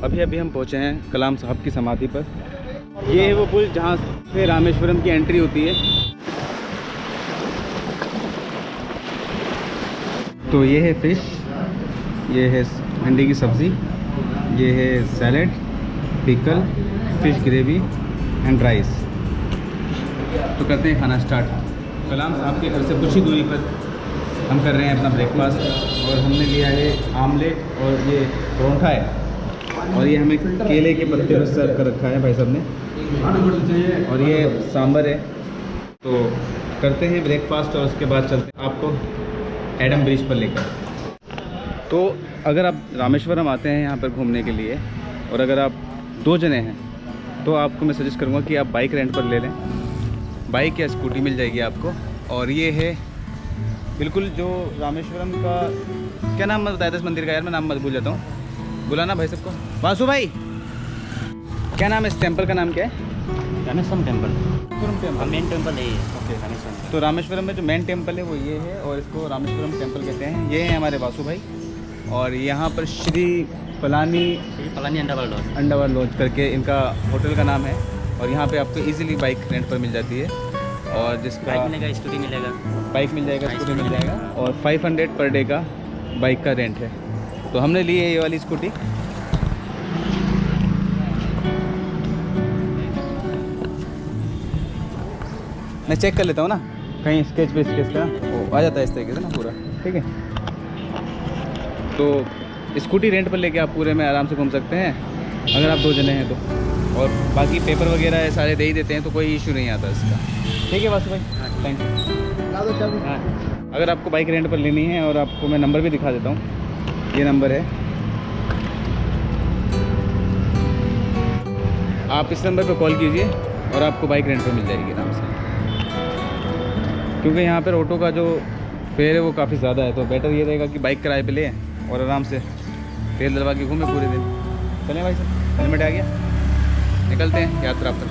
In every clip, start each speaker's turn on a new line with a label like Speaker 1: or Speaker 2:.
Speaker 1: अभी हम पहुँचे हैं कलाम साहब की समाधि पर। ये है वो पुल जहाँ से रामेश्वरम की एंट्री होती है। तो ये है फ़िश, ये है भिंडी की सब्ज़ी, ये है salad, pickle, fish gravy and rice. तो करते हैं खाना स्टार्ट। कलाम साहब के घर से कुछ ही दूरी पर हम कर रहे हैं अपना ब्रेकफास्ट और हमने लिया है आमलेट और ये परोठा है और ये हमें केले के पत्ते पर सर्व कर रखा है भाई साहब ने और ये सांभर है। तो करते हैं ब्रेकफास्ट और उसके बाद चलते हैं आपको एडम ब्रिज पर लेकर। तो अगर आप रामेश्वरम आते हैं यहाँ पर घूमने के लिए और अगर आप 2 जने हैं तो आपको मैं सजेस्ट करूँगा कि आप बाइक रेंट पर ले लें। बाइक या स्कूटी मिल जाएगी आपको। और ये है बिल्कुल जो रामेश्वरम का क्या नाम बताया था इस मंदिर का, यार मैं नाम मत भूल जाता हूँ, बुलाना भाई सबको। वासु भाई, क्या नाम है इस टेम्पल का, नाम क्या है?
Speaker 2: रामेश्वरम टेम्पल। मेन टेम्पल है
Speaker 1: ओके, रामेश्वरम। तो रामेश्वरम में जो मेन टेम्पल है वो ये है और इसको रामेश्वरम टेम्पल कहते हैं। ये हैं हमारे वासु भाई और यहाँ पर श्री पलानी अंडरवर्ल्ड लॉज करके इनका होटल का नाम है। और यहाँ पे आपको इजीली बाइक रेंट पर मिल जाती है और जिसका
Speaker 2: बाइक मिलेगा, स्कूटी मिलेगा,
Speaker 1: बाइक मिल जाएगा, स्कूटी मिल जाएगा और 500 पर डे का बाइक का रेंट है। तो हमने ली है ये वाली स्कूटी। मैं चेक कर लेता हूँ ना, कहीं स्केच पे स्केच का वो आ जाता है इस तरीके से ना पूरा, ठीक है। तो स्कूटी रेंट पर लेके आप पूरे में आराम से घूम सकते हैं अगर आप 2 जने हैं तो। और बाकी पेपर वगैरह है सारे दे ही देते हैं तो कोई इशू नहीं आता इसका, ठीक है वासु भाई, थैंक यू। हाँ, अगर आपको बाइक रेंट पर लेनी है और आपको मैं नंबर भी दिखा देता हूँ, ये नंबर है, आप इस नंबर पर कॉल कीजिए और आपको बाइक रेंट पर मिल जाएगी आराम से। क्योंकि यहाँ पर ऑटो का जो फेयर है वो काफ़ी ज़्यादा है, तो बेटर ये रहेगा कि बाइक किराए पे लें और आराम से तेल डलवा के घूमें पूरे दिन। चलें भाई साहब, हेलमेट आ गया, निकलते हैं यात्रा पर।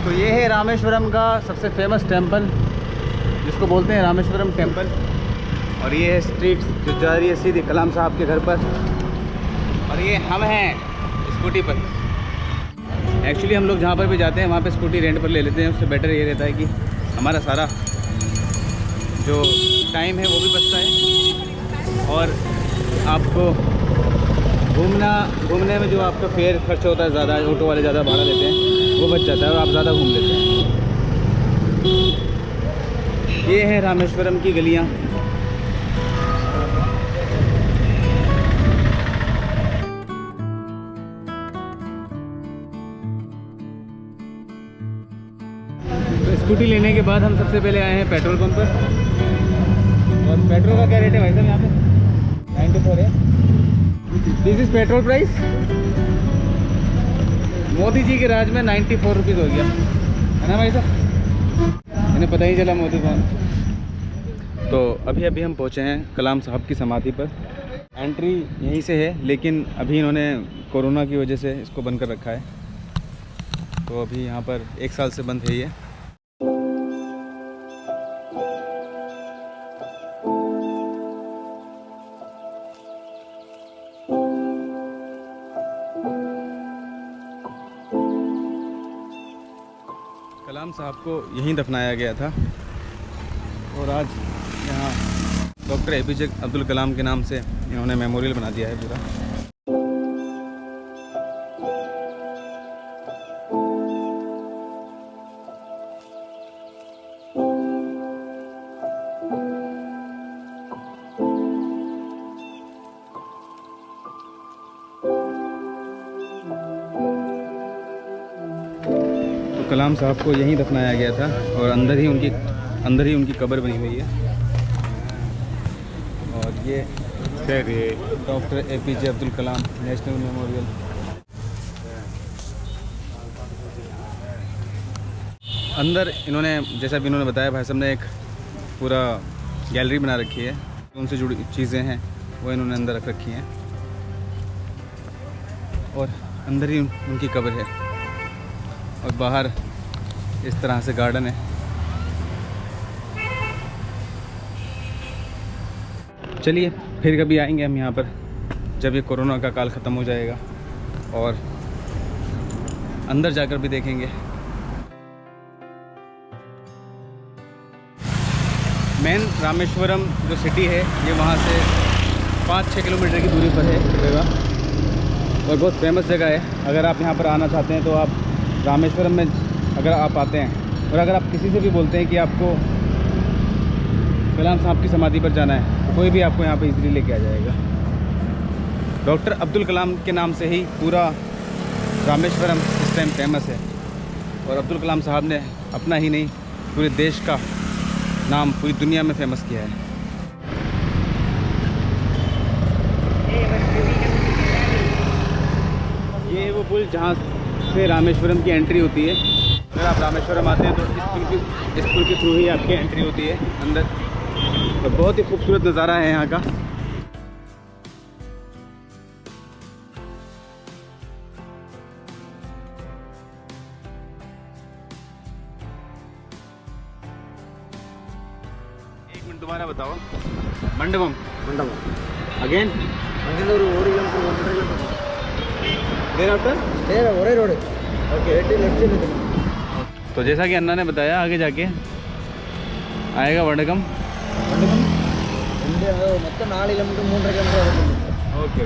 Speaker 1: तो ये है रामेश्वरम का सबसे फेमस टेंपल जिसको बोलते हैं रामेश्वरम टेंपल। और ये है स्ट्रीट जो जा रही है सीधी कलाम साहब के घर पर और ये हम हैं स्कूटी पर। एक्चुअली हम लोग जहाँ पर भी जाते हैं वहाँ पे स्कूटी रेंट पर ले लेते हैं, उससे बेटर ये रहता है कि हमारा सारा जो टाइम है वो भी बचता है और आपको घूमने में जो आपका फेयर खर्च होता है ज़्यादा, ऑटो वाले ज़्यादा भाड़ा लेते हैं, वो बच जाता है और आप ज़्यादा घूम लेते हैं। ये है रामेश्वरम की गलियाँ। तो स्कूटी लेने के बाद हम सबसे पहले आए हैं पेट्रोल पंप पर। और पेट्रोल का क्या रेट है भाई साहब यहाँ पे? 94 है। This is petrol price. Modi ji के राज में 94 रुपीज़ हो गया है ना भाई साहब, इन्हें पता ही चला मोदी कौन। तो अभी हम पहुँचे हैं कलाम साहब की समाधि पर। एंट्री यहीं से है लेकिन अभी इन्होंने कोरोना की वजह से इसको बंद कर रखा है, तो अभी यहाँ पर 1 साल से बंद है ये। कलाम साहब को यहीं दफनाया गया था और आज यहाँ डॉक्टर APJ अब्दुल कलाम के नाम से इन्होंने मेमोरियल बना दिया है पूरा। कलाम साहब को यहीं दफनाया गया था और अंदर ही उनकी कब्र बनी हुई है। और ये doctor APJ Abdul Kalam national memorial. अंदर इन्होंने, जैसा भी इन्होंने बताया भाई साहब ने, एक पूरा गैलरी बना रखी है, उनसे जुड़ी चीज़ें हैं वो इन्होंने अंदर रख रखी हैं और अंदर ही उनकी कब्र है। और बाहर इस तरह से गार्डन है। चलिए फिर कभी आएंगे हम यहाँ पर। जब ये कोरोना का काल ख़त्म हो जाएगा, और अंदर जाकर भी देखेंगे। मेन रामेश्वरम जो सिटी है ये वहाँ से 5-6 किलोमीटर की दूरी पर है जगह, और बहुत फेमस जगह है। अगर आप यहाँ पर आना चाहते हैं तो आप रामेश्वरम में अगर आप आते हैं, और अगर आप किसी से भी बोलते हैं कि आपको कलाम साहब की समाधि पर जाना है, तो कोई भी आपको यहाँ पे इजीली लेके आ जाएगा। डॉक्टर अब्दुल कलाम के नाम से ही पूरा रामेश्वरम इस टाइम फेमस है, और अब्दुल कलाम साहब ने अपना ही नहीं पूरे देश का नाम पूरी दुनिया में फेमस किया है। ये है वो पुल जहाँ से रामेश्वरम की एंट्री होती है। अगर आप रामेश्वरम आते हैं तो इस पुल के थ्रू ही आपकी एंट्री होती है अंदर। तो बहुत ही खूबसूरत नज़ारा है यहाँ का। एक मिनट दोबारा बताओ। मंडपम अगेन तो जैसा कि अन्ना ने बताया, आगे जाके आएगा वडगम।
Speaker 3: మొత్తం 4 కిలోమీటర్ 3.5 కిలోమీటర్ అవుతుంది.
Speaker 1: ఓకే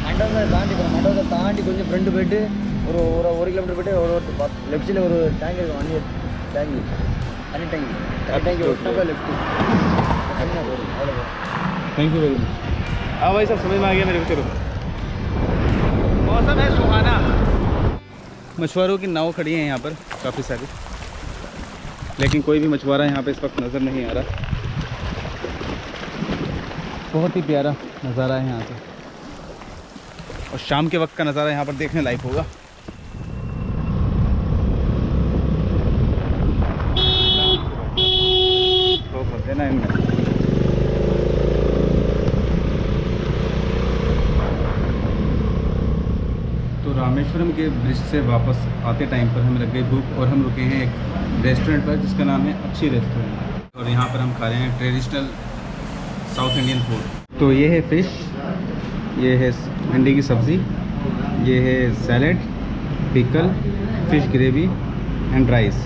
Speaker 3: மண்டபத்தை தாண்டி கொஞ்சம் ஃப்ரெண்டு போயிட்டு ஒரு கிலோமீட்டர் போயிட்டு ஒரு லெஃப்ட் சைடில் ஒரு டேங்க் இருக்கும். தண்ணி டேங்க் ஒட்டப்போ லெஃப்ட் அவ்வளோ।
Speaker 1: Thank you very much. हाँ भाई सब समझ में आ गया मेरे को। चलो, मौसम है सुहाना। मछुआरों की नाव खड़ी है यहाँ पर काफ़ी सारी, लेकिन कोई भी मछुआरा यहाँ पे इस वक्त नज़र नहीं आ रहा। बहुत ही प्यारा नज़ारा है यहाँ से, और शाम के वक्त का नज़ारा यहाँ पर देखने लायक होगा। देना इनमें। तो रामेश्वरम के ब्रिज से वापस आते टाइम पर हमें लग गई भूख, और हम रुके हैं एक रेस्टोरेंट पर जिसका नाम है अच्छी रेस्टोरेंट, और यहाँ पर हम खा रहे हैं ट्रेडिशनल साउथ इंडियन फूड। तो ये है फ़िश, ये है भिंडी की सब्ज़ी, ये है salad, pickle, fish gravy and rice.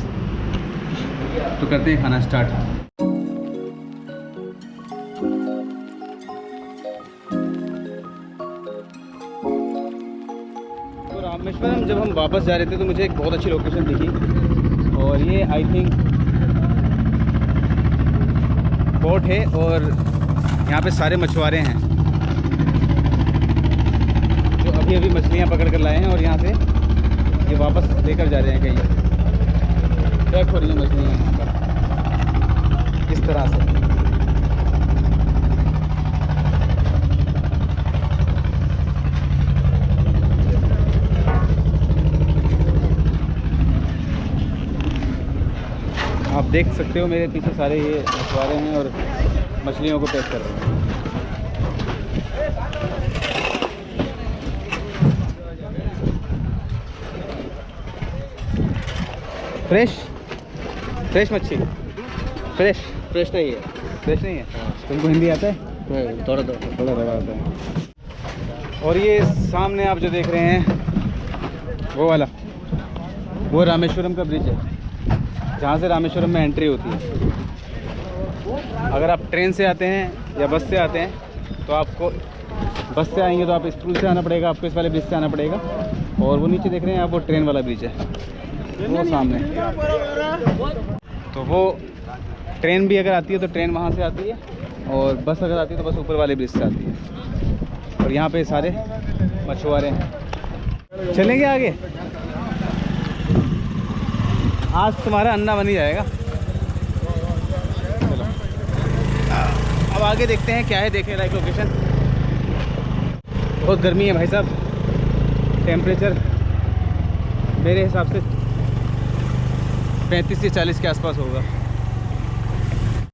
Speaker 1: तो करते हैं खाना स्टार्ट। तो रामेश्वरम जब हम वापस जा रहे थे तो मुझे एक बहुत अच्छी लोकेशन दिखी, और ये आई थिंक बोट है, और यहाँ पे सारे मछुआरे हैं जो अभी मछलियाँ पकड़ कर लाए हैं, और यहाँ से ये वापस लेकर जा रहे हैं। कहीं पैक हो रही हैं मछलियाँ यहाँ पर इस तरह से। आप देख सकते हो मेरे पीछे सारे ये मछुआरे हैं और मछलियों को पैक कर रहे हैं। फ्रेश मच्छी, फ्रेश नहीं है। फ्रेश नहीं है। तुमको हिंदी आता है?
Speaker 3: थोड़ा
Speaker 1: आता है। और ये सामने आप जो देख रहे हैं वो वाला, वो रामेश्वरम का ब्रिज है, जहाँ से रामेश्वरम में एंट्री होती है। अगर आप ट्रेन से आते हैं या बस से आते हैं तो आपको, बस से आएंगे तो आप इस पुल से आना पड़ेगा, आपको इस वाले ब्रिज से आना पड़ेगा। और वो नीचे देख रहे हैं आप, वो ट्रेन वाला ब्रिज है वो सामने। तो वो ट्रेन भी अगर आती है तो ट्रेन वहाँ से आती है, और बस अगर आती है तो बस ऊपर वाले ब्रिज से आती है। और यहाँ पे सारे मछुआरे हैं। चलेंगे आगे, आज तुम्हारा अन्ना बन ही जाएगा। चलो अब आगे देखते हैं क्या है देखने लायक लोकेशन। बहुत गर्मी है भाई साहब, टेम्परेचर मेरे हिसाब से 35 से 40 के आसपास होगा।